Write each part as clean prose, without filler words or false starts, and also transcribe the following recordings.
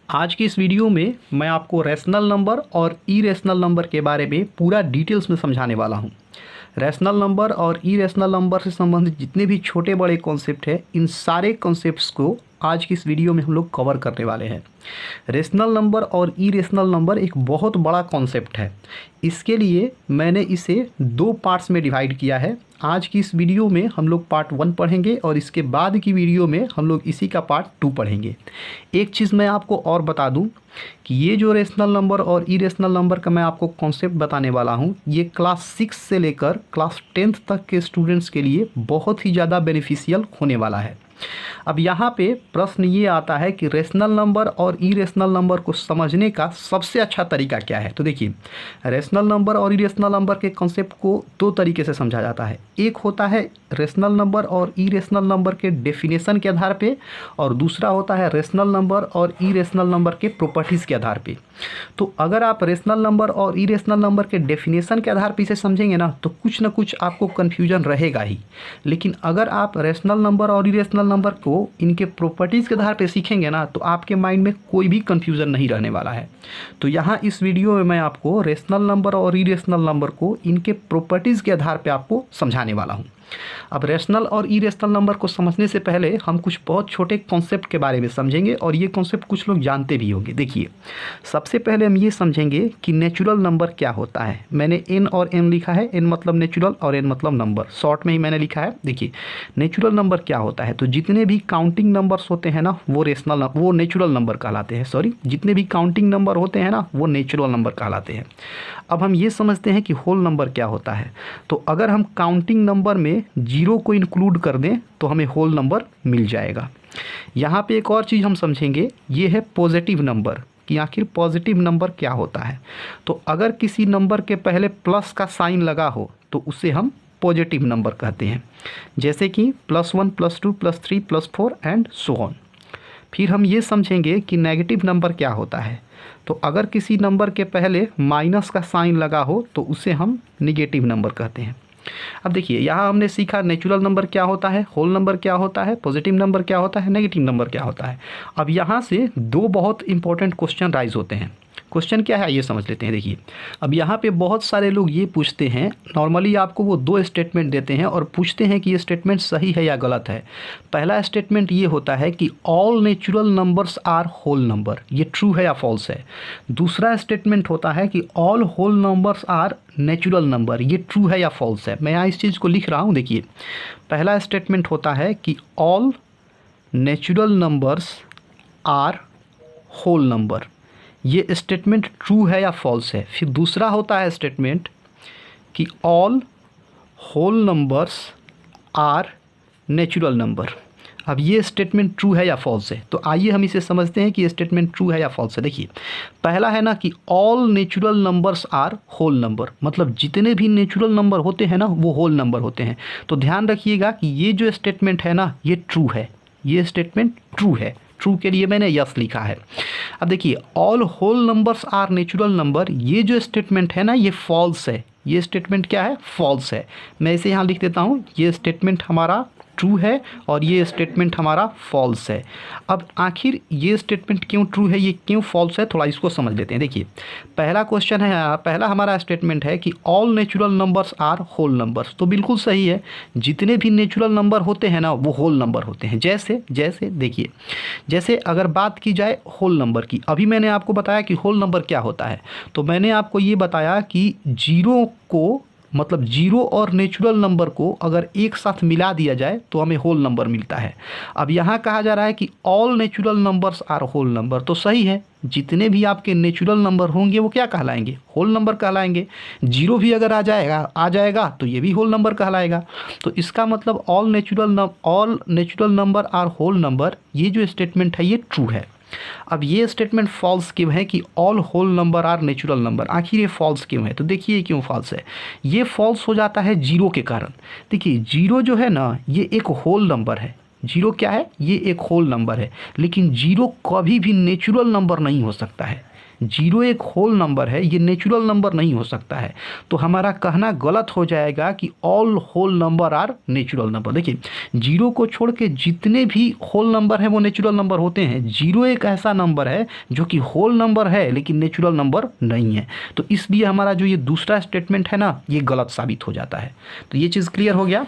आज की इस वीडियो में मैं आपको रैशनल नंबर और इरेशनल नंबर के बारे में पूरा डिटेल्स में समझाने वाला हूं। रैशनल नंबर और इरेशनल नंबर से संबंधित जितने भी छोटे बड़े कॉन्सेप्ट हैं, इन सारे कॉन्सेप्ट्स को आज की इस वीडियो में हम लोग कवर करने वाले हैं। रेशनल नंबर और इरेशनल नंबर एक बहुत बड़ा कॉन्सेप्ट है। इसके लिए मैंने इसे दो पार्ट्स में डिवाइड किया है। आज की इस वीडियो में हम लोग पार्ट 1 पढ़ेंगे और इसके बाद की वीडियो में हम लोग इसी का पार्ट 2 पढ़ेंगे। एक चीज़ मैं आपको और बता दूं कि ये जो रेशनल नंबर और इरेशनल नंबर का मैं आपको कॉन्सेप्ट बताने वाला हूं, ये क्लास 6 से लेकर क्लास 10th तक के स्टूडेंट्स के लिए बहुत ही ज़्यादा बेनिफिशियल होने वाला है। अब यहाँ पे प्रश्न ये आता है कि रेशनल नंबर और इरेशनल नंबर को समझने का सबसे अच्छा तरीका क्या है। तो देखिए, रेशनल नंबर और इरेशनल नंबर के कॉन्सेप्ट को दो तरीके से समझा जाता है। एक होता है रेशनल नंबर और इरेशनल नंबर के डेफिनेशन के आधार पे, और दूसरा होता है रेशनल नंबर और इरेशनल नंबर के प्रॉपर्टीज़ के आधार पे। तो अगर आप रेशनल नंबर और इरेशनल नंबर के डेफिनेशन के आधार पर इसे समझेंगे ना, तो कुछ ना कुछ आपको कन्फ्यूजन रहेगा ही। लेकिन अगर आप रेशनल नंबर और इरेशनल नंबर को इनके प्रॉपर्टीज़ के आधार पे सीखेंगे ना, तो आपके माइंड में कोई भी कन्फ्यूज़न नहीं रहने वाला है। तो यहाँ इस वीडियो में मैं आपको रेशनल नंबर और इरेशनल नंबर को इनके प्रॉपर्टीज़ के आधार पे आपको समझाने वाला हूँ। अब रेशनल और इरेशनल नंबर को समझने से पहले हम कुछ बहुत छोटे कॉन्सेप्ट के बारे में समझेंगे, और ये कॉन्सेप्ट कुछ लोग जानते भी होंगे। देखिए, सबसे पहले हम ये समझेंगे कि नेचुरल नंबर क्या होता है। मैंने एन और एन लिखा है, एन मतलब नेचुरल और एन मतलब नंबर, शॉर्ट में ही मैंने लिखा है। देखिए, नेचुरल नंबर क्या होता है, तो जितने भी काउंटिंग नंबर्स होते हैं ना, वो नेचुरल नंबर कहलाते हैं। जितने भी काउंटिंग नंबर होते हैं ना, वो नेचुरल नंबर कहलाते हैं। अब हम ये समझते हैं कि होल नंबर क्या होता है। तो अगर हम काउंटिंग नंबर में 0 को इंक्लूड कर दें तो हमें होल नंबर मिल जाएगा। यहाँ पे एक और चीज़ हम समझेंगे, ये है पॉजिटिव नंबर, कि आखिर पॉजिटिव नंबर क्या होता है। तो अगर किसी नंबर के पहले प्लस का साइन लगा हो तो उसे हम पॉजिटिव नंबर कहते हैं, जैसे कि +1 +2 +3 +4 एंड सो ऑन। फिर हम ये समझेंगे कि नेगेटिव नंबर क्या होता है। तो अगर किसी नंबर के पहले माइनस का साइन लगा हो तो उसे हम निगेटिव नंबर कहते हैं। अब देखिए, यहाँ हमने सीखा नेचुरल नंबर क्या होता है, होल नंबर क्या होता है, पॉजिटिव नंबर क्या होता है, नेगेटिव नंबर क्या होता है। अब यहाँ से दो बहुत इंपॉर्टेंट क्वेश्चन राइज होते हैं। क्वेश्चन क्या है ये समझ लेते हैं। देखिए, अब यहाँ पे बहुत सारे लोग ये पूछते हैं, नॉर्मली आपको वो दो स्टेटमेंट देते हैं और पूछते हैं कि ये स्टेटमेंट सही है या गलत है। पहला स्टेटमेंट ये होता है कि all natural numbers are whole number, ये ट्रू है या फॉल्स है। दूसरा स्टेटमेंट होता है कि all whole numbers are natural number, ये ट्रू है या फॉल्स है। मैं यहाँ इस चीज़ को लिख रहा हूँ। देखिए, पहला स्टेटमेंट होता है कि all natural numbers are whole number, ये स्टेटमेंट ट्रू है या फॉल्स है। फिर दूसरा होता है स्टेटमेंट कि all whole numbers are natural number. अब ये स्टेटमेंट ट्रू है या फॉल्स है। तो आइए हम इसे समझते हैं कि ये स्टेटमेंट ट्रू है या फॉल्स है। देखिए, पहला है ना कि all natural numbers are whole number, मतलब जितने भी नेचुरल नंबर होते हैं ना, वो होल नंबर होते हैं। तो ध्यान रखिएगा कि ये जो स्टेटमेंट है ना, ये ट्रू है, ये स्टेटमेंट ट्रू है। ट्रू के लिए मैंने यस लिखा है। अब देखिए, all whole numbers are natural number, ये जो स्टेटमेंट है ना, ये फॉल्स है। ये स्टेटमेंट क्या है, फॉल्स है। मैं इसे यहाँ लिख देता हूँ, ये स्टेटमेंट हमारा ट्रू है और ये स्टेटमेंट हमारा फॉल्स है। अब आखिर ये स्टेटमेंट क्यों ट्रू है, ये क्यों फॉल्स है, थोड़ा इसको समझ लेते हैं। देखिए, पहला क्वेश्चन है, पहला हमारा स्टेटमेंट है कि all natural numbers are whole numbers. तो बिल्कुल सही है, जितने भी नेचुरल नंबर होते हैं ना, वो होल नंबर होते हैं। जैसे देखिए, जैसे अगर बात की जाए होल नंबर की, अभी मैंने आपको बताया कि होल नंबर क्या होता है। तो मैंने आपको ये बताया कि जीरो को, मतलब जीरो और नेचुरल नंबर को अगर एक साथ मिला दिया जाए तो हमें होल नंबर मिलता है। अब यहाँ कहा जा रहा है कि all natural numbers are whole number, तो सही है, जितने भी आपके नेचुरल नंबर होंगे वो क्या कहलाएंगे, होल नंबर कहलाएंगे। जीरो भी अगर आ जाएगा तो ये भी होल नंबर कहलाएगा। तो इसका मतलब all natural number are whole number, ये जो स्टेटमेंट है ये ट्रू है। अब ये स्टेटमेंट फॉल्स क्यों है कि all whole number are natural number, आखिर ये फॉल्स क्यों है। तो देखिए क्यों फॉल्स है। ये फॉल्स हो जाता है जीरो के कारण। देखिए, जीरो जो है ना, ये एक होल नंबर है। जीरो क्या है, ये एक होल नंबर है, लेकिन जीरो कभी भी नेचुरल नंबर नहीं हो सकता है। जीरो एक होल नंबर है, ये नेचुरल नंबर नहीं हो सकता है। तो हमारा कहना गलत हो जाएगा कि all whole number are natural number. देखिए जीरो को छोड़ के जितने भी होल नंबर हैं वो नेचुरल नंबर होते हैं। जीरो एक ऐसा नंबर है जो कि होल नंबर है लेकिन नेचुरल नंबर नहीं है। तो इसलिए हमारा जो ये दूसरा स्टेटमेंट है ना, ये गलत साबित हो जाता है। तो ये चीज़ क्लियर हो गया।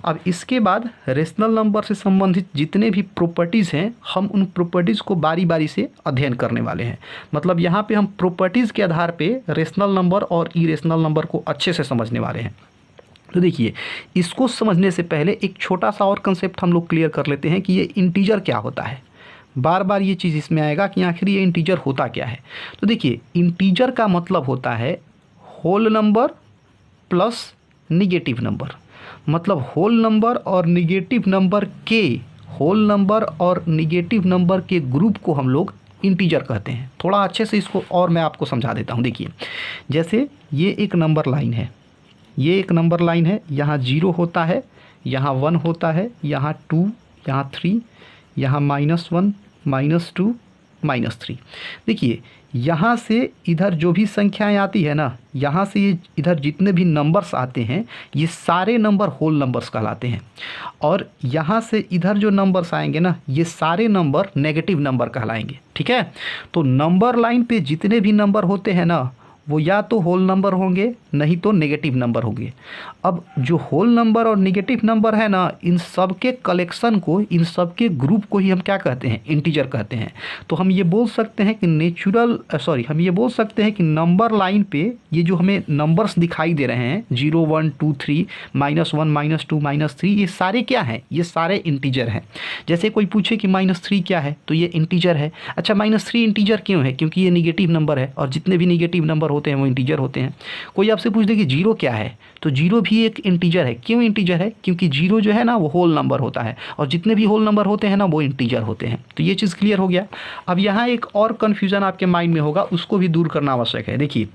अब इसके बाद रेशनल नंबर से संबंधित जितने भी प्रॉपर्टीज़ हैं, हम उन प्रॉपर्टीज़ को बारी बारी से अध्ययन करने वाले हैं। मतलब यहाँ पे हम प्रॉपर्टीज़ के आधार पे रेशनल नंबर और इरेशनल नंबर को अच्छे से समझने वाले हैं। तो देखिए, इसको समझने से पहले एक छोटा सा और कंसेप्ट हम लोग क्लियर कर लेते हैं कि ये इंटीजर क्या होता है। बार बार ये चीज़ इसमें आएगा कि आखिर ये इंटीजर होता क्या है। तो देखिए, इंटीजर का मतलब होता है whole number plus negative number. मतलब होल नंबर और निगेटिव नंबर के ग्रुप को हम लोग इंटीजर कहते हैं। थोड़ा अच्छे से इसको और मैं आपको समझा देता हूँ। देखिए, जैसे ये एक नंबर लाइन है, यहाँ 0 होता है, यहाँ 1 होता है, यहाँ 2, यहाँ 3, यहाँ -1, -2, -3। देखिए, यहाँ से इधर जो भी संख्याएं आती है ना, यहाँ से ये इधर जितने भी नंबर्स आते हैं, ये सारे नंबर होल नंबर्स कहलाते हैं। और यहाँ से इधर जो नंबर्स आएंगे ना, ये सारे नंबर नेगेटिव नंबर कहलाएंगे। ठीक है, तो नंबर लाइन पे जितने भी नंबर होते हैं ना, वो या तो होल नंबर होंगे, नहीं तो नेगेटिव नंबर होंगे। अब जो होल नंबर और नेगेटिव नंबर है ना, इन सब के कलेक्शन को, इन सब के ग्रुप को ही हम क्या कहते हैं? इंटीजर कहते हैं। तो हम ये बोल सकते हैं कि नंबर लाइन पे ये जो हमें नंबर्स दिखाई दे रहे हैं 0, 1, 2, 3, -1, -2, -3, ये सारे क्या हैं? ये सारे इंटीजर हैं। जैसे कोई पूछे कि -3 क्या है, तो ये इंटीजर है। अच्छा, -3 इंटीजर क्यों है? क्योंकि ये निगेटिव नंबर है और जितने भी निगेटिव नंबर होते हैं वो इंटीजर होते हैं। कोई आपसे पूछ दे कि 0 क्या है, तो 0 भी एक इंटीजर है। क्यों इंटीजर है? क्योंकि 0 जो है ना, वो होल नंबर होता है और जितने भी होल नंबर होते हैं ना, वो इंटीजर होते हैं। तो ये चीज़ क्लियर हो गया। अब यहाँ एक और कन्फ्यूज़न आपके माइंड में होगा, उसको भी दूर करना आवश्यक है। देखिए,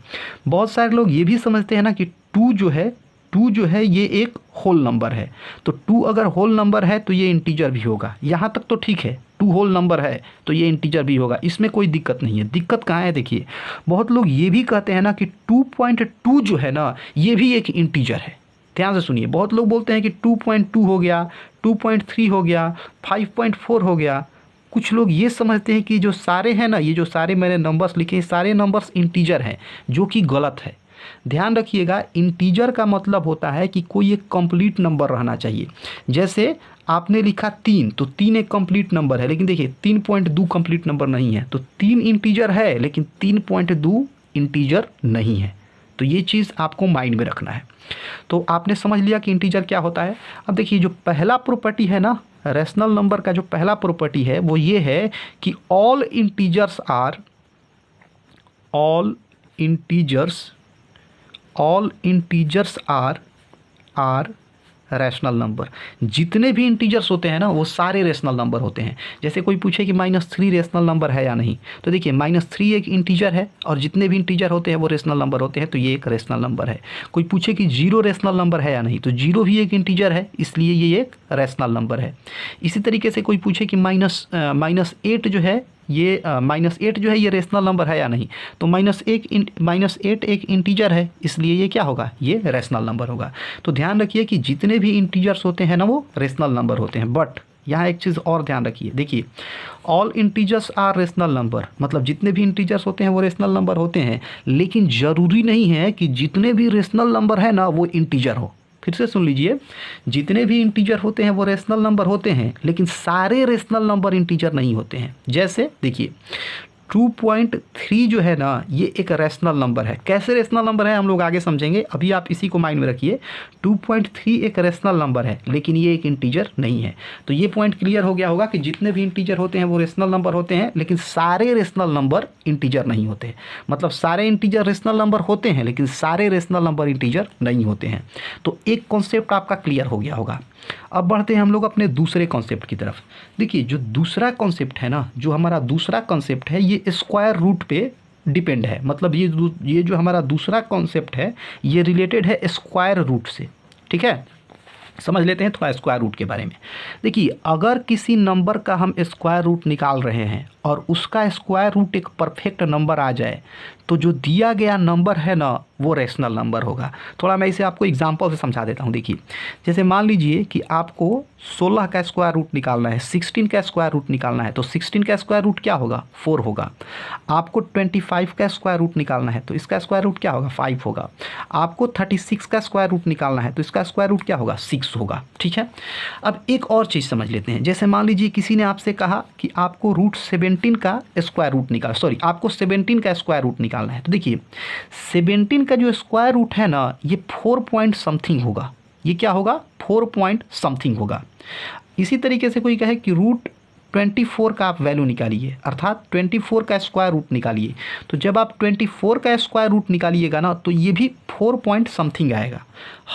बहुत सारे लोग ये भी समझते हैं ना कि 2 जो है ये एक होल नंबर है। तो 2 अगर होल नंबर है तो ये इंटीजर भी होगा। यहाँ तक तो ठीक है, 2 होल नंबर है तो ये इंटीजर भी होगा, इसमें कोई दिक्कत नहीं है। दिक्कत कहाँ है? देखिए, बहुत लोग ये भी कहते हैं ना कि 2.2 जो है ना, ये भी एक इंटीजर है। ध्यान से सुनिए, बहुत लोग बोलते हैं कि 2.2 हो गया, 2.3 हो गया, 5.4 हो गया। कुछ लोग ये समझते हैं कि जो सारे हैं ना, ये जो सारे मैंने नंबर्स लिखे, सारे नंबर्स इंटीजर हैं, जो कि गलत है। ध्यान रखिएगा, इंटीजर का मतलब होता है कि कोई एक कंप्लीट नंबर रहना चाहिए। जैसे आपने लिखा 3, तो 3 एक कंप्लीट नंबर है, लेकिन देखिए 3.2 कंप्लीट नंबर नहीं है। तो 3 इंटीजर है लेकिन 3.2 इंटीजर नहीं है। तो ये चीज़ आपको माइंड में रखना है। तो आपने समझ लिया कि इंटीजर क्या होता है। अब देखिए, जो पहला प्रॉपर्टी है ना, रैशनल नंबर का जो पहला प्रॉपर्टी है वो ये है कि all integers are rational number. जितने भी इंटीजर्स होते हैं ना, वो सारे रैशनल नंबर होते हैं। जैसे कोई पूछे कि -3 रैशनल नंबर है या नहीं, तो देखिए -3 एक इंटीजर है और जितने भी इंटीजर होते हैं वो रैशनल नंबर होते हैं, तो ये एक रैशनल नंबर है। कोई पूछे कि 0 रैशनल नंबर है या नहीं, तो 0 भी एक इंटीजर है, इसलिए ये एक रैशनल नंबर है। इसी तरीके से कोई पूछे कि -8 जो है, ये -8 जो है ये रैशनल नंबर है या नहीं, तो -8 एक इंटीजर है, इसलिए ये क्या होगा? ये रैशनल नंबर होगा। तो ध्यान रखिए कि जितने भी इंटीजर्स होते हैं ना, वो रैशनल नंबर होते हैं। बट यहाँ एक चीज़ और ध्यान रखिए, देखिए, all integers are rational number, मतलब जितने भी इंटीजर्स होते हैं वो रैशनल नंबर होते हैं, लेकिन ज़रूरी नहीं है कि जितने भी रैशनल नंबर है ना वो इंटीजर हो। फिर से सुन लीजिए, जितने भी इंटीजर होते हैं वो रैशनल नंबर होते हैं, लेकिन सारे रैशनल नंबर इंटीजर नहीं होते हैं। जैसे देखिए, 2.3 जो है ना, ये एक रैशनल नंबर है। कैसे रैशनल नंबर है हम लोग आगे समझेंगे, अभी आप इसी को माइंड में रखिए। 2.3 एक रैशनल नंबर है, लेकिन ये एक इंटीजर नहीं है। तो ये पॉइंट क्लियर हो गया होगा कि जितने भी इंटीजर होते हैं वो रैशनल नंबर होते हैं, लेकिन सारे रैशनल नंबर इंटीजर नहीं होते। मतलब सारे इंटीजर रैशनल नंबर होते हैं, लेकिन सारे रैशनल नंबर इंटीजर नहीं होते हैं। तो एक कॉन्सेप्ट आपका क्लियर हो गया होगा। अब बढ़ते हैं हम लोग अपने दूसरे कॉन्सेप्ट की तरफ। देखिए, जो दूसरा कॉन्सेप्ट है ना, जो हमारा दूसरा कॉन्सेप्ट है, ये स्क्वायर रूट पे डिपेंड है। मतलब ये जो हमारा दूसरा कॉन्सेप्ट है, ये रिलेटेड है स्क्वायर रूट से। ठीक है, समझ लेते हैं थोड़ा स्क्वायर रूट के बारे में। देखिए, अगर किसी नंबर का हम स्क्वायर रूट निकाल रहे हैं और उसका स्क्वायर रूट एक परफेक्ट नंबर आ जाए तो जो दिया गया नंबर है ना वो रैशनल नंबर होगा। थोड़ा मैं इसे आपको एग्जांपल से समझा देता हूँ। देखिए, जैसे मान लीजिए कि आपको 16 का स्क्वायर रूट निकालना है, 16 का स्क्वायर रूट निकालना है, तो 16 का स्क्वायर रूट क्या होगा? 4 होगा। आपको 25 का स्क्वायर रूट निकालना है तो इसका स्क्वायर रूट क्या होगा? 5 होगा। आपको 36 का स्क्वायर रूट निकालना है तो इसका स्क्वायर रूट क्या होगा? 6 होगा। ठीक है, अब एक और चीज़ समझ लेते हैं। जैसे मान लीजिए किसी ने आपसे कहा कि आपको रूट 17 का स्क्वायर रूट आपको 17 का स्क्वायर रूट निकालना है। तो देखिए, 17 का जो स्क्वायर रूट है ना ये 4 पॉइंट समथिंग होगा। ये क्या होगा? 4 पॉइंट समथिंग होगा। इसी तरीके से कोई कहे कि रूट 24 का आप वैल्यू निकालिए, अर्थात 24 का स्क्वायर रूट निकालिए, तो जब आप 24 का स्क्वायर रूट निकालिएगा ना तो ये भी 4 पॉइंट समथिंग आएगा।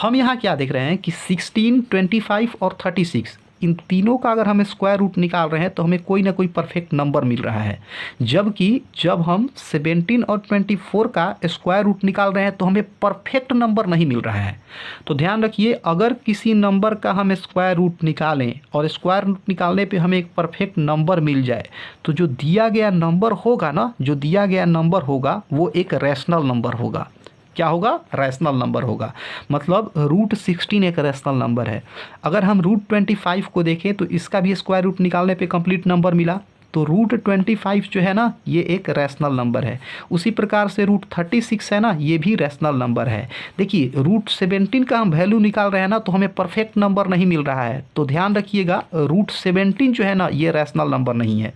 हम यहाँ क्या देख रहे हैं कि 16, 25 और 36 इन तीनों का अगर हम स्क्वायर रूट निकाल रहे हैं तो हमें कोई ना कोई परफेक्ट नंबर मिल रहा है, जबकि जब हम 17 और 24 का स्क्वायर रूट निकाल रहे हैं तो हमें परफेक्ट नंबर नहीं मिल रहा है। तो ध्यान रखिए, अगर किसी नंबर का हम स्क्वायर रूट निकालें और स्क्वायर रूट निकालने पे हमें एक परफेक्ट नंबर मिल जाए तो जो दिया गया नंबर होगा ना, जो दिया गया नंबर होगा वो एक रैशनल नंबर होगा। क्या होगा? रैशनल नंबर होगा। मतलब रूट 16 एक रैशनल नंबर है। अगर हम रूट 25 को देखें तो इसका भी स्क्वायर रूट निकालने पे कंप्लीट नंबर मिला, तो रूट 25 जो है ना ये एक रैशनल नंबर है। उसी प्रकार से रूट 36 है ना ये भी रैशनल नंबर है। देखिए, रूट 17 का हम वैल्यू निकाल रहे हैं ना तो हमें परफेक्ट नंबर नहीं मिल रहा है, तो ध्यान रखिएगा रूट 17 जो है ना ये रैशनल नंबर नहीं है।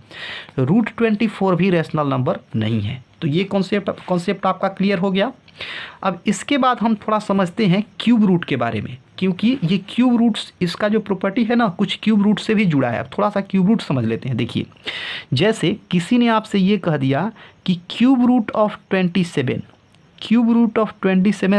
रूट 24 भी रैशनल नंबर नहीं है। तो ये कॉन्सेप्ट आपका क्लियर हो गया। अब इसके बाद हम थोड़ा समझते हैं क्यूब रूट के बारे में, क्योंकि ये क्यूब रूट्स इसका जो प्रॉपर्टी है ना कुछ क्यूब रूट से भी जुड़ा है। अब थोड़ा सा क्यूब रूट समझ लेते हैं। देखिए, जैसे किसी ने आपसे ये कह दिया कि cube root of 27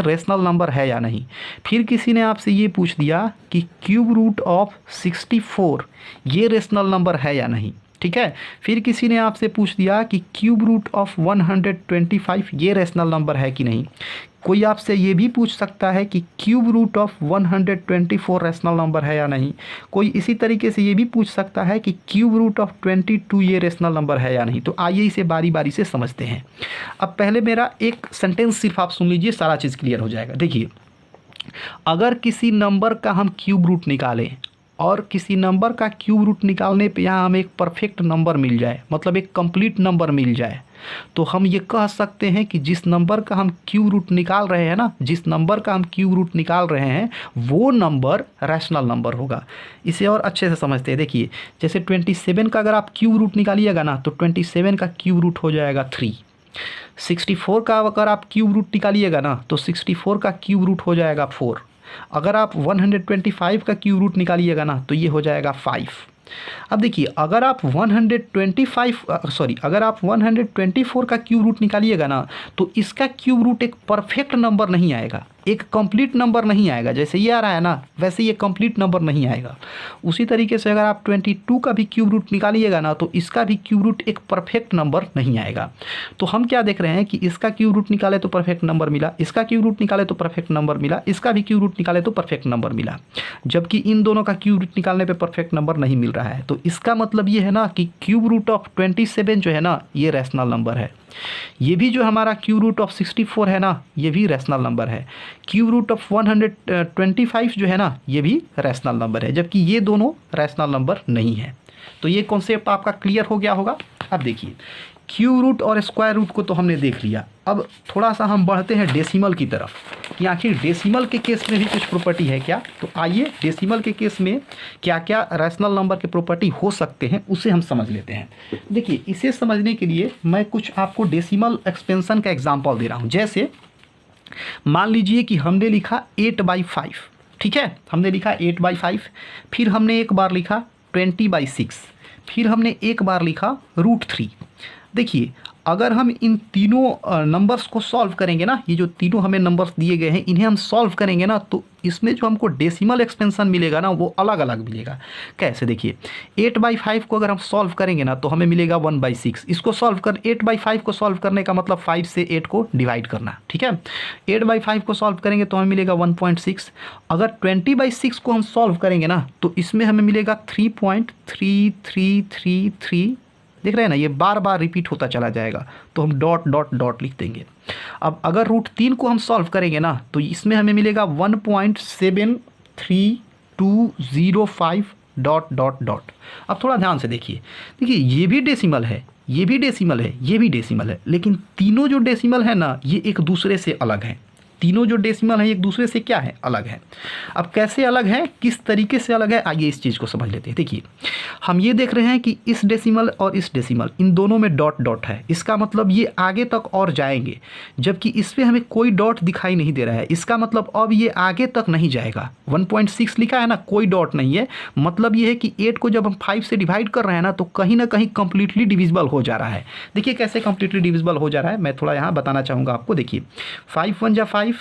rational number है या नहीं। फिर किसी ने आपसे ये पूछ दिया कि क्यूब रूट ऑफ 64 ये रैशनल नंबर है या नहीं। ठीक है, फिर किसी ने आपसे पूछ दिया कि क्यूब रूट ऑफ 125 ये रैशनल नंबर है कि नहीं। कोई आपसे ये भी पूछ सकता है कि cube root of 124 rational number है या नहीं। कोई इसी तरीके से ये भी पूछ सकता है कि क्यूब रूट ऑफ 22 ये रैशनल नंबर है या नहीं। तो आइए इसे बारी बारी से समझते हैं। अब पहले मेरा एक सेंटेंस सिर्फ आप सुन लीजिए, सारा चीज़ क्लियर हो जाएगा। देखिए, अगर किसी नंबर का हम क्यूब रूट निकालें और किसी नंबर का क्यूब रूट निकालने पे यहाँ हमें एक परफेक्ट नंबर मिल जाए, मतलब एक कंप्लीट नंबर मिल जाए, तो हम ये कह सकते हैं कि जिस नंबर का हम क्यूब रूट निकाल रहे हैं ना, जिस नंबर का हम क्यूब रूट निकाल रहे हैं वो नंबर रैशनल नंबर होगा। इसे और अच्छे से समझते हैं। देखिए, जैसे 27 का अगर आप क्यूब रूट निकालिएगा ना तो 27 का क्यूब रूट हो जाएगा 3। 64 का अगर आप क्यूब रूट निकालिएगा ना तो 64 का क्यूब रूट हो जाएगा 4। अगर आप 125 का क्यूब रूट निकालिएगा ना तो ये हो जाएगा 5। अब देखिए, अगर आप 124 का क्यूब रूट निकालिएगा ना तो इसका क्यूब रूट एक परफेक्ट नंबर नहीं आएगा, एक कंप्लीट नंबर नहीं आएगा। जैसे ये आ रहा है ना वैसे ये कंप्लीट नंबर नहीं आएगा। उसी तरीके से अगर आप 22 का भी क्यूब रूट निकालिएगा ना तो इसका भी क्यूब रूट एक परफेक्ट नंबर नहीं आएगा। तो हम क्या देख रहे हैं कि इसका क्यूब रूट निकाले तो परफेक्ट नंबर मिला, इसका क्यूब रूट निकाले तो परफेक्ट नंबर मिला, इसका भी क्यूब रूट निकाले तो परफेक्ट नंबर मिला, जबकि इन दोनों का क्यूब रूट निकालने पर परफेक्ट नंबर नहीं मिल रहा है। तो इसका मतलब ये है ना कि क्यूब रूट ऑफ 27 जो है ना ये रैशनल नंबर है। ये भी जो हमारा क्यूब रूट ऑफ 64 है ना ये भी रैशनल नंबर है। क्यूब रूट ऑफ 125 जो है ना ये भी रैशनल नंबर है, जबकि ये दोनों रैशनल नंबर नहीं है। तो ये कॉन्सेप्ट आपका क्लियर हो गया होगा। अब देखिए, क्यूब रूट और स्क्वायर रूट को तो हमने देख लिया। अब थोड़ा सा हम बढ़ते हैं डेसिमल की तरफ कि आखिर डेसिमल के केस में भी कुछ प्रॉपर्टी है क्या। तो आइए डेसिमल के केस में क्या क्या रैशनल नंबर के प्रॉपर्टी हो सकते हैं उसे हम समझ लेते हैं। देखिए, इसे समझने के लिए मैं कुछ आपको डेसिमल एक्सपेंशन का एग्जांपल दे रहा हूँ। जैसे मान लीजिए कि हमने लिखा 8/5, ठीक है, हमने लिखा 8/5, फिर हमने एक बार लिखा 20/6, फिर हमने एक बार लिखा √3। देखिए, अगर हम इन तीनों नंबर्स को सॉल्व करेंगे ना, ये जो तीनों हमें नंबर्स दिए गए हैं इन्हें हम सॉल्व करेंगे ना, तो इसमें जो हमको डेसिमल एक्सपेंशन मिलेगा ना वो अलग अलग मिलेगा। कैसे, देखिए 8/5 को अगर हम सॉल्व करेंगे ना तो हमें मिलेगा 1/6। इसको सॉल्व कर 8/5 को सॉल्व करने का मतलब 5 से 8 को डिवाइड करना, ठीक है। 8/5 को सॉल्व करेंगे तो हमें मिलेगा 1.6। अगर 20/6 को हम सॉल्व करेंगे ना तो इसमें हमें मिलेगा 3.3333। देख रहे हैं ना, ये बार बार रिपीट होता चला जाएगा, तो हम डॉट डॉट डॉट लिख देंगे। अब अगर √3 को हम सॉल्व करेंगे ना तो इसमें हमें मिलेगा 1.73205 डॉट डॉट डॉट। अब थोड़ा ध्यान से देखिए, ये भी डेसिमल है, ये भी डेसिमल है, ये भी डेसिमल है, लेकिन तीनों जो डेसिमल है ना ये एक दूसरे से अलग हैं। तीनों जो डेसिमल हैं एक दूसरे से क्या है, अलग है। अब कैसे अलग है, किस तरीके से अलग है, आइए इस चीज़ को समझ लेते हैं। देखिए हम ये देख रहे हैं कि इस डेसिमल और इस डेसिमल इन दोनों में डॉट डॉट है, इसका मतलब ये आगे तक और जाएंगे, जबकि इसमें हमें कोई डॉट दिखाई नहीं दे रहा है, इसका मतलब अब ये आगे तक नहीं जाएगा। 1.6 लिखा है ना, कोई डॉट नहीं है, मतलब ये है कि 8 को जब हम 5 से डिवाइड कर रहे हैं ना तो कहीं ना कहीं कंप्लीटली डिविजिबल हो जा रहा है। देखिए कैसे कंप्लीटली डिविजिबल हो जा रहा है, मैं थोड़ा यहाँ बताना चाहूँगा आपको। देखिए 5 1 जा 5,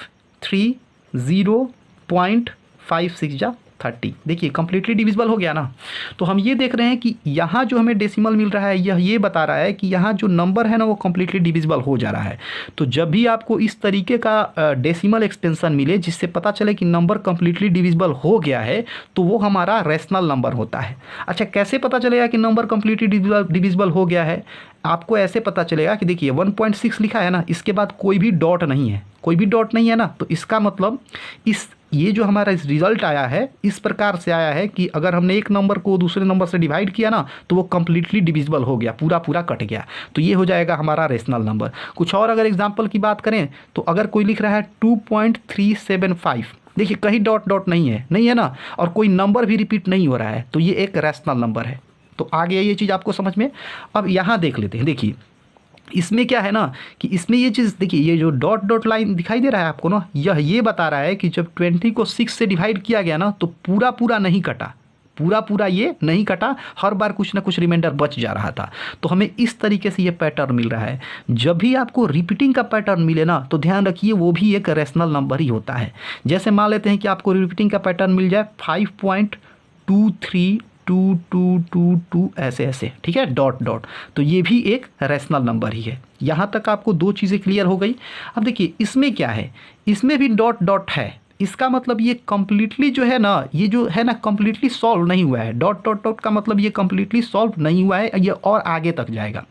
3 0.56 जा 30। देखिए कंप्लीटली डिविजिबल हो गया ना। तो हम ये देख रहे हैं कि यहाँ जो हमें डेसिमल मिल रहा है यह ये बता रहा है कि यहाँ जो नंबर है ना वो कंप्लीटली डिविजिबल हो जा रहा है। तो जब भी आपको इस तरीके का डेसिमल एक्सपेंशन मिले जिससे पता चले कि नंबर कंप्लीटली डिविजिबल हो गया है तो वो हमारा रैशनल नंबर होता है। अच्छा, कैसे पता चलेगा कि नंबर कंप्लीटली डिविजिबल हो गया है? आपको ऐसे पता चलेगा कि देखिए 1.6 लिखा है ना, इसके बाद कोई भी डॉट नहीं है, कोई भी डॉट नहीं है ना, तो इसका मतलब ये जो हमारा रिजल्ट आया है इस प्रकार से आया है कि अगर हमने एक नंबर को दूसरे नंबर से डिवाइड किया ना तो वो कंप्लीटली डिविजिबल हो गया, पूरा पूरा कट गया, तो ये हो जाएगा हमारा रेशनल नंबर। कुछ और अगर एग्जांपल की बात करें तो अगर कोई लिख रहा है 2.375, देखिए कहीं डॉट डॉट नहीं है ना, और कोई नंबर भी रिपीट नहीं हो रहा है, तो ये एक रैशनल नंबर है। तो आ गया ये चीज़ आपको समझ में। अब यहाँ देख लेते हैं, देखिए इसमें क्या है ना कि इसमें ये चीज़ देखिए, ये जो डॉट डॉट लाइन दिखाई दे रहा है आपको ना, ये बता रहा है कि जब 20 को 6 से डिवाइड किया गया ना तो पूरा पूरा नहीं कटा, पूरा पूरा ये नहीं कटा, हर बार कुछ ना कुछ रिमाइंडर बच जा रहा था। तो हमें इस तरीके से ये पैटर्न मिल रहा है। जब भी आपको रिपीटिंग का पैटर्न मिले ना तो ध्यान रखिए वो भी एक रैशनल नंबर ही होता है। जैसे मान लेते हैं कि आपको रिपीटिंग का पैटर्न मिल जाए 5.232222 ऐसे, ठीक है, डॉट डॉट, तो ये भी एक रैशनल नंबर ही है। यहाँ तक आपको दो चीज़ें क्लियर हो गई। अब देखिए इसमें क्या है, इसमें भी डॉट डॉट है, इसका मतलब ये कम्प्लीटली जो है ना, ये जो है ना कम्प्लीटली सॉल्व नहीं हुआ है। डॉट डॉट डॉट का मतलब ये कम्प्लीटली सॉल्व नहीं हुआ है, ये और आगे तक जाएगा।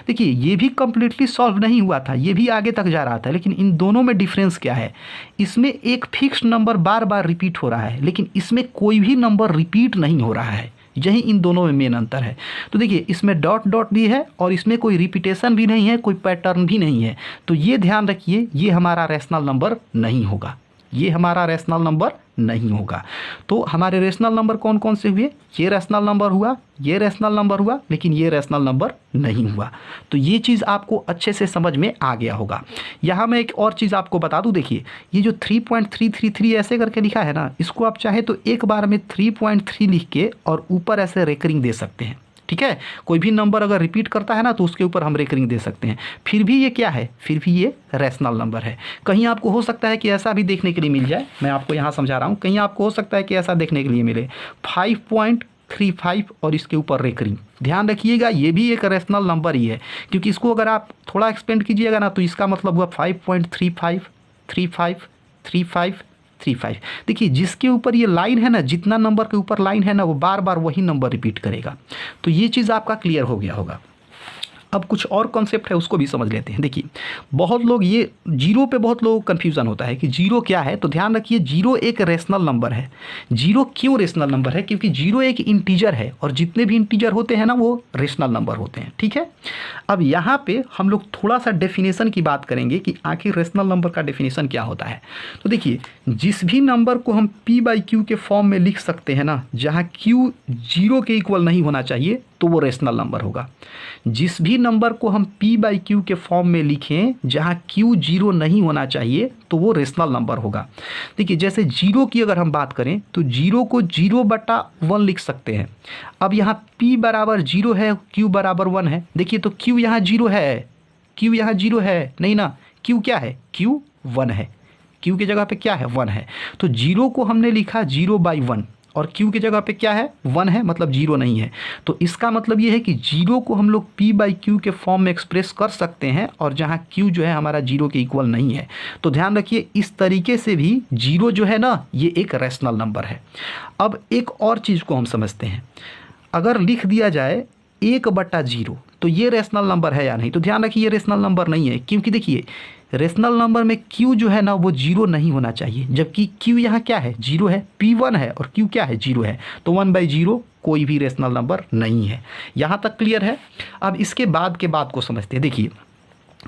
देखिए ये भी कम्प्लीटली सॉल्व नहीं हुआ था, ये भी आगे तक जा रहा था, लेकिन इन दोनों में डिफरेंस क्या है, इसमें एक फिक्स्ड नंबर बार बार रिपीट हो रहा है, लेकिन इसमें कोई भी नंबर रिपीट नहीं हो रहा है। यही इन दोनों में मेन अंतर है। तो देखिए इसमें डॉट डॉट भी है और इसमें कोई रिपीटेशन भी नहीं है, कोई पैटर्न भी नहीं है। तो ये ध्यान रखिए, ये हमारा रैशनल नंबर नहीं होगा, ये हमारा रैशनल नंबर नहीं होगा। तो हमारे रैशनल नंबर कौन कौन से हुए, ये रैशनल नंबर हुआ, ये रैशनल नंबर हुआ, लेकिन ये रैशनल नंबर नहीं हुआ। तो ये चीज़ आपको अच्छे से समझ में आ गया होगा। यहाँ मैं एक और चीज़ आपको बता दूँ, देखिए ये जो 3.333 ऐसे करके लिखा है ना, इसको आप चाहे तो एक बार में 3.3 लिख के और ऊपर ऐसे रेकरिंग दे सकते हैं, ठीक है। कोई भी नंबर अगर रिपीट करता है ना तो उसके ऊपर हम रेकरिंग दे सकते हैं, फिर भी ये क्या है, फिर भी ये रैशनल नंबर है। कहीं आपको हो सकता है कि ऐसा भी देखने के लिए मिल जाए, मैं आपको यहाँ समझा रहा हूँ, कहीं आपको हो सकता है कि ऐसा देखने के लिए मिले 5.35 और इसके ऊपर रेकरिंग। ध्यान रखिएगा ये भी एक रैशनल नंबर ही है, क्योंकि इसको अगर आप थोड़ा एक्सपेंड कीजिएगा ना तो इसका मतलब हुआ 5.35353535। देखिए जिसके ऊपर ये लाइन है ना, जितना नंबर के ऊपर लाइन है ना वो बार बार वही नंबर रिपीट करेगा। तो ये चीज़ आपका क्लियर हो गया होगा। अब कुछ और कॉन्सेप्ट है उसको भी समझ लेते हैं। देखिए बहुत लोग ये जीरो पे बहुत लोग कन्फ्यूज़न होता है कि जीरो क्या है, तो ध्यान रखिए जीरो एक रेशनल नंबर है। जीरो क्यों रेशनल नंबर है, क्योंकि जीरो एक इंटीजर है और जितने भी इंटीजर होते हैं ना वो रेशनल नंबर होते हैं, ठीक है। अब यहाँ पे हम लोग थोड़ा सा डेफिनेशन की बात करेंगे कि आखिर रेशनल नंबर का डेफिनेशन क्या होता है। तो देखिए जिस भी नंबर को हम p/q के फॉर्म में लिख सकते हैं ना, जहाँ q जीरो के इक्वल नहीं होना चाहिए तो वो रेशनल नंबर होगा। जिस भी नंबर को हम p/q के फॉर्म में लिखें जहाँ q जीरो नहीं होना चाहिए तो वो रेशनल नंबर होगा। देखिए जैसे जीरो की अगर हम बात करें तो जीरो को 0/1 लिख सकते हैं। अब यहाँ p बराबर 0 है, q बराबर 1 है। देखिए तो q यहाँ 0 है, क्यू यहाँ 0 है नहीं ना, क्यू क्या है, क्यू 1 है, क्यू की जगह पे क्या है 1 है। तो 0 को हमने लिखा 0/1 और क्यू की जगह पे क्या है 1 है, मतलब 0 नहीं है। तो इसका मतलब ये है कि 0 को हम लोग p/q के फॉर्म में एक्सप्रेस कर सकते हैं और जहाँ q जो है हमारा 0 के इक्वल नहीं है। तो ध्यान रखिए इस तरीके से भी 0 जो है ना ये एक रैशनल नंबर है। अब एक और चीज़ को हम समझते हैं, अगर लिख दिया जाए 1/0 तो ये रैशनल नंबर है या नहीं। तो ध्यान रखिए ये रैशनल नंबर नहीं है, क्योंकि देखिए रैशनल नंबर में q जो है ना वो 0 नहीं होना चाहिए, जबकि q यहाँ क्या है 0 है, p 1 है और q क्या है 0 है, तो 1/0 कोई भी रैशनल नंबर नहीं है। यहाँ तक क्लियर है। अब इसके बाद के बात को समझते हैं। देखिए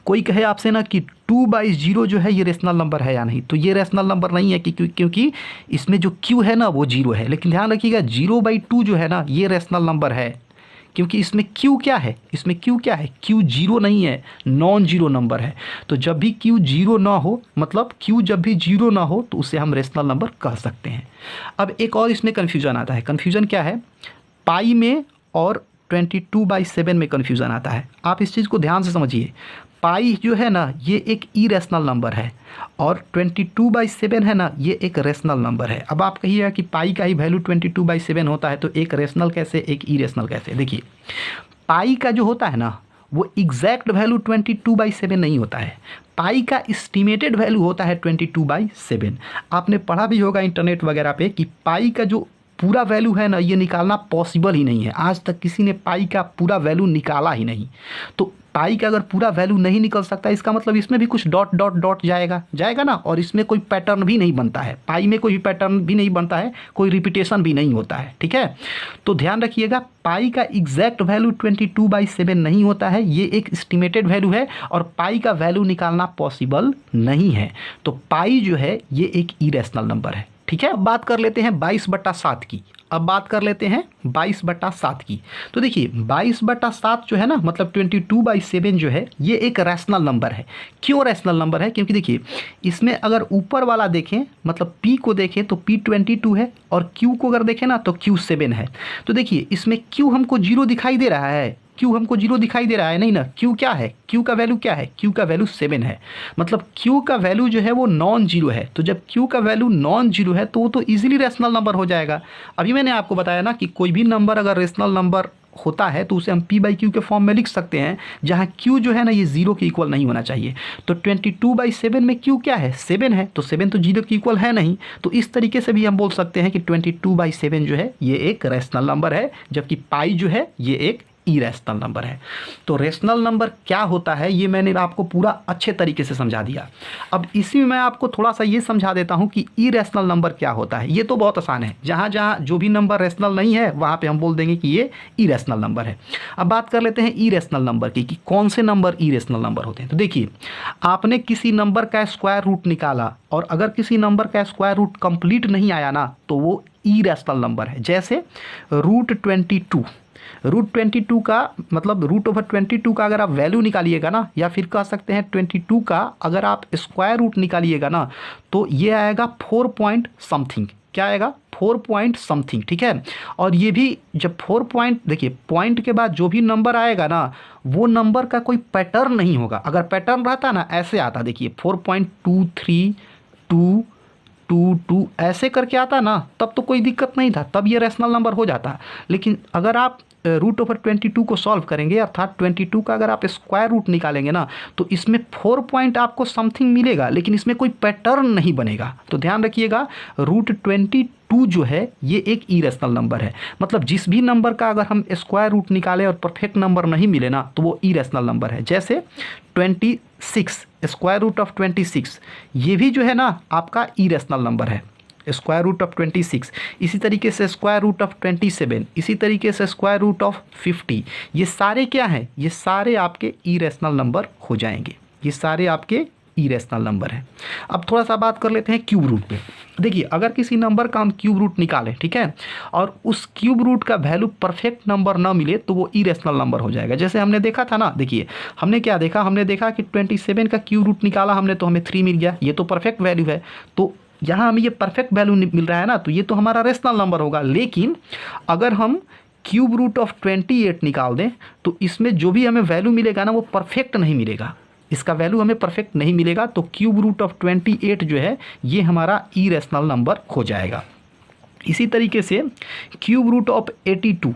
कोई कहे आपसे ना कि 2/0 जो है ये रैशनल नंबर है या नहीं, तो ये रैशनल नंबर नहीं है क्योंकि इसमें जो q है ना वो 0 है। लेकिन ध्यान रखिएगा 0/2 जो है ना ये रैशनल नंबर है, क्योंकि इसमें q क्या है, इसमें q क्या है, q 0 नहीं है, नॉन जीरो नंबर है। तो जब भी q 0 ना हो, मतलब q जब भी 0 ना हो तो उसे हम रैशनल नंबर कह सकते हैं। अब एक और इसमें कन्फ्यूज़न आता है। कन्फ्यूज़न क्या है, पाई में और 22/7 में कन्फ्यूज़न आता है। आप इस चीज़ को ध्यान से समझिए। पाई जो है ना ये एक इरेशनल नंबर है और 22/7 है ना ये एक रेशनल नंबर है। अब आप कहिएगा कि पाई का ही वैल्यू 22/7 होता है तो एक रेशनल कैसे, एक इरेशनल कैसे। देखिए पाई का जो होता है ना वो एग्जैक्ट वैल्यू 22/7 नहीं होता है, पाई का एस्टिमेटेड वैल्यू होता है 22/7। आपने पढ़ा भी होगा इंटरनेट वगैरह पे कि पाई का जो पूरा वैल्यू है ना ये निकालना पॉसिबल ही नहीं है। आज तक किसी ने पाई का पूरा वैल्यू निकाला ही नहीं। तो पाई का अगर पूरा वैल्यू नहीं निकल सकता इसका मतलब इसमें भी कुछ डॉट डॉट डॉट जाएगा ना, और इसमें कोई पैटर्न भी नहीं बनता है, पाई में कोई पैटर्न भी नहीं बनता है, कोई रिपीटेशन भी नहीं होता है। ठीक है, तो ध्यान रखिएगा पाई का एग्जैक्ट वैल्यू 22/7 नहीं होता है, ये एक एस्टिमेटेड वैल्यू है और पाई का वैल्यू निकालना पॉसिबल नहीं है। तो पाई जो है ये एक इरेशनल नंबर है। ठीक है, अब बात कर लेते हैं 22/7 की। अब बात कर लेते हैं 22/7 की। तो देखिए 22/7 जो है ना मतलब 22/7 जो है ये एक रैशनल नंबर है। क्यों रैशनल नंबर है, क्योंकि देखिए इसमें अगर ऊपर वाला देखें मतलब p को देखें तो p 22 है और q को अगर देखें ना तो q 7 है। तो देखिए इसमें q हमको 0 दिखाई दे रहा है, q हमको 0 दिखाई दे रहा है नहीं ना, q क्या है, q का वैल्यू क्या है, q का वैल्यू 7 है, मतलब q का वैल्यू जो है वो नॉन जीरो है। तो जब q का वैल्यू नॉन जीरो है तो वो तो इजीली रैशनल नंबर हो जाएगा। अभी मैंने आपको बताया ना कि कोई भी नंबर अगर रैशनल नंबर होता है तो उसे हम p/q के फॉर्म में लिख सकते हैं, जहां q जो है ना ये 0 के इक्वल नहीं होना चाहिए। तो 22/7 में q क्या है 7 है, तो 7 तो 0 के इक्वल है नहीं। तो इस तरीके से भी हम बोल सकते हैं कि 22/7 जो है ये एक रैशनल नंबर है, जबकि पाई जो है ये एक इरेशनल नंबर है। तो रेशनल नंबर क्या होता है ये मैंने आपको पूरा अच्छे तरीके से समझा दिया। अब इसी में मैं आपको थोड़ा सा ये समझा देता हूँ कि इरेशनल नंबर क्या होता है। ये तो बहुत आसान है, जहाँ जहाँ जो भी नंबर रेशनल नहीं है वहाँ पे हम बोल देंगे कि ये इरेशनल नंबर है। अब बात कर लेते हैं इरेशनल नंबर की कि कौन से नंबर इरेशनल नंबर होते हैं। तो देखिए आपने किसी नंबर का स्क्वायर रूट निकाला और अगर किसी नंबर का स्क्वायर रूट कंप्लीट नहीं आया ना तो वो इरेशनल नंबर है। जैसे √22 का मतलब √22 का अगर आप वैल्यू निकालिएगा ना, या फिर कह सकते हैं 22 का अगर आप स्क्वायर रूट निकालिएगा ना तो ये आएगा 4 पॉइंट समथिंग। क्या आएगा 4 पॉइंट समथिंग। ठीक है, और ये भी जब 4 पॉइंट, देखिए पॉइंट के बाद जो भी नंबर आएगा ना वो नंबर का कोई पैटर्न नहीं होगा। अगर पैटर्न रहता ना ऐसे आता, देखिए 4.2322 ऐसे करके आता ना तब तो कोई दिक्कत नहीं था, तब ये रैशनल नंबर हो जाता। लेकिन अगर आप √22 को सॉल्व करेंगे अर्थात 22 का अगर आप स्क्वायर रूट निकालेंगे ना तो इसमें 4 पॉइंट आपको समथिंग मिलेगा, लेकिन इसमें कोई पैटर्न नहीं बनेगा। तो ध्यान रखिएगा √22 जो है ये एक इरेशनल नंबर है। मतलब जिस भी नंबर का अगर हम स्क्वायर रूट निकालें और परफेक्ट नंबर नहीं मिले ना तो वो इरेशनल नंबर है। जैसे 26 स्क्वायर रूट ऑफ 26 ये भी जो है ना आपका इरेशनल नंबर है, स्क्वायर रूट ऑफ 26। इसी तरीके से स्क्वायर रूट ऑफ 27, इसी तरीके से स्क्वायर रूट ऑफ 50, ये सारे क्या हैं, ये सारे आपके इरेशनल नंबर हो जाएंगे, ये सारे आपके इरेशनल नंबर है। अब थोड़ा सा बात कर लेते हैं क्यूब रूट पे। देखिए अगर किसी नंबर का हम क्यूब रूट निकालें, ठीक है, और उस क्यूब रूट का वैल्यू परफेक्ट नंबर ना मिले तो वो इरेशनल नंबर हो जाएगा। जैसे हमने देखा था ना, देखिए हमने क्या देखा, हमने देखा कि 27 का क्यूब रूट निकाला हमने तो हमें 3 मिल गया, ये तो परफेक्ट वैल्यू है। तो यहाँ हमें ये परफेक्ट वैल्यू मिल रहा है ना तो ये तो हमारा रेशनल नंबर होगा। लेकिन अगर हम क्यूब रूट ऑफ 28 निकाल दें तो इसमें जो भी हमें वैल्यू मिलेगा ना वो परफेक्ट नहीं मिलेगा, इसका वैल्यू हमें परफेक्ट नहीं मिलेगा। तो क्यूब रूट ऑफ 28 जो है ये हमारा इरेशनल नंबर हो जाएगा। इसी तरीके से क्यूब रूट ऑफ 82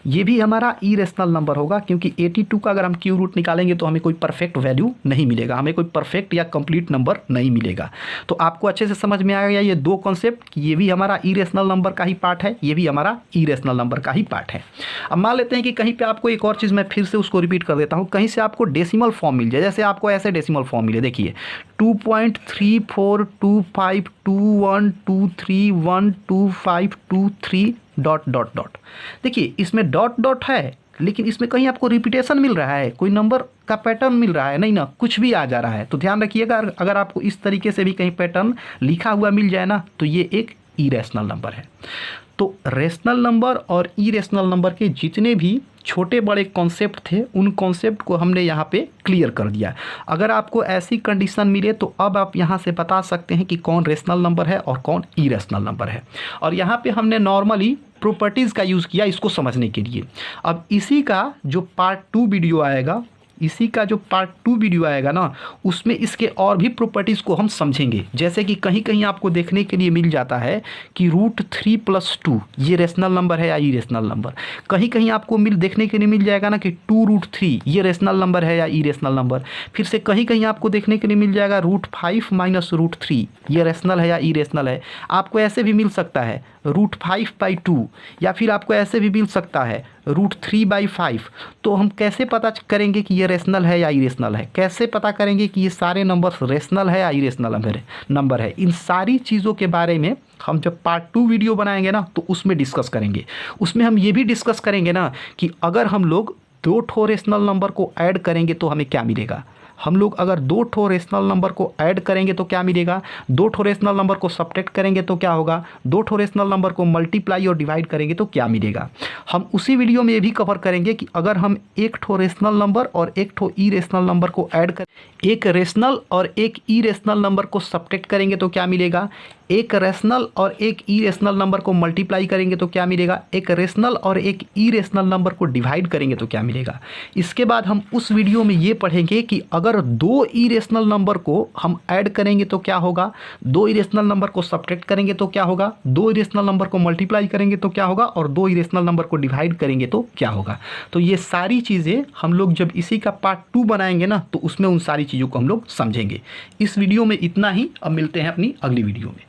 ये भी हमारा इरेशनल नंबर होगा, क्योंकि 82 का अगर हम क्यूब रूट निकालेंगे तो हमें कोई परफेक्ट वैल्यू नहीं मिलेगा, हमें कोई परफेक्ट या कंप्लीट नंबर नहीं मिलेगा। तो आपको अच्छे से समझ में आ गया ये दो कॉन्सेप्ट कि ये भी हमारा इरेशनल नंबर का ही पार्ट है, ये भी हमारा इरेशनल नंबर का ही पार्ट है। अब मान लेते हैं कि कहीं पर आपको एक और चीज़ मैं फिर से उसको रिपीट कर देता हूँ, कहीं से आपको डेसिमल फॉर्म मिल जाए, जैसे आपको ऐसे डेसिमल फॉर्म मिले, देखिए 2.342521231252 डॉट डॉट डॉट। देखिए इसमें डॉट डॉट है, लेकिन इसमें कहीं आपको रिपीटेशन मिल रहा है, कोई नंबर का पैटर्न मिल रहा है नहीं ना, कुछ भी आ जा रहा है। तो ध्यान रखिएगा, अगर आपको इस तरीके से भी कहीं पैटर्न लिखा हुआ मिल जाए ना तो ये एक इरेशनल नंबर है। तो रेशनल नंबर और इरेशनल नंबर के जितने भी छोटे बड़े कॉन्सेप्ट थे उन कॉन्सेप्ट को हमने यहाँ पे क्लियर कर दिया। अगर आपको ऐसी कंडीशन मिले तो अब आप यहाँ से बता सकते हैं कि कौन रेशनल नंबर है और कौन इरेशनल नंबर है। और यहाँ पे हमने नॉर्मली प्रॉपर्टीज़ का यूज़ किया इसको समझने के लिए। अब इसी का जो पार्ट 2 वीडियो आएगा, इसी का जो पार्ट 2 वीडियो आएगा ना उसमें इसके और भी प्रॉपर्टीज़ को हम समझेंगे। जैसे कि कहीं कहीं आपको देखने के लिए मिल जाता है कि √3+2 ये रेशनल नंबर है या इरेशनल नंबर, कहीं कहीं आपको देखने के लिए मिल जाएगा ना कि 2√3 ये रेशनल नंबर है या इरेशनल नंबर, फिर से कहीं कहीं आपको देखने के लिए मिल जाएगा √5 - √3 ये रेशनल है या इरेशनल है। आपको ऐसे भी मिल सकता है √5/2 या फिर आपको ऐसे भी मिल सकता है √3/5। तो हम कैसे पता करेंगे कि ये रेशनल है या इरेशनल है, कैसे पता करेंगे कि ये सारे नंबर्स रेशनल है या इरेशनल नंबर है, इन सारी चीज़ों के बारे में हम जब पार्ट 2 वीडियो बनाएंगे ना तो उसमें डिस्कस करेंगे। उसमें हम ये भी डिस्कस करेंगे ना कि अगर हम लोग 2 ठो रेशनल नंबर को ऐड करेंगे तो हमें क्या मिलेगा, हम लोग अगर 2 ठो रेशनल नंबर को ऐड करेंगे तो क्या मिलेगा, 2 ठो रेशनल नंबर को सब्ट्रैक्ट करेंगे तो क्या होगा, 2 ठो रेशनल नंबर को मल्टीप्लाई और डिवाइड करेंगे तो क्या मिलेगा। हम उसी वीडियो में ये भी कवर करेंगे कि अगर हम 1 ठो रेशनल नंबर और 1 ठो इरेशनल नंबर को ऐड कर, एक रेशनल और एक इरेशनल नंबर को सब्ट्रैक्ट करेंगे तो क्या मिलेगा, एक रेशनल और एक इरेशनल नंबर को मल्टीप्लाई करेंगे तो क्या मिलेगा, एक रेशनल और एक इरेशनल नंबर को डिवाइड करेंगे तो क्या मिलेगा। इसके बाद हम उस वीडियो में ये पढ़ेंगे कि अगर 2 इरेशनल नंबर को हम ऐड करेंगे तो क्या होगा, 2 इरेशनल नंबर को सब्ट्रैक्ट करेंगे तो क्या होगा, 2 इरेशनल नंबर को मल्टीप्लाई करेंगे तो क्या होगा और 2 इरेशनल नंबर को डिवाइड करेंगे तो क्या होगा। तो ये सारी चीज़ें हम लोग जब इसी का पार्ट 2 बनाएंगे ना तो उसमें उन सारी चीज़ों को हम लोग समझेंगे। इस वीडियो में इतना ही, अब मिलते हैं अपनी अगली वीडियो में।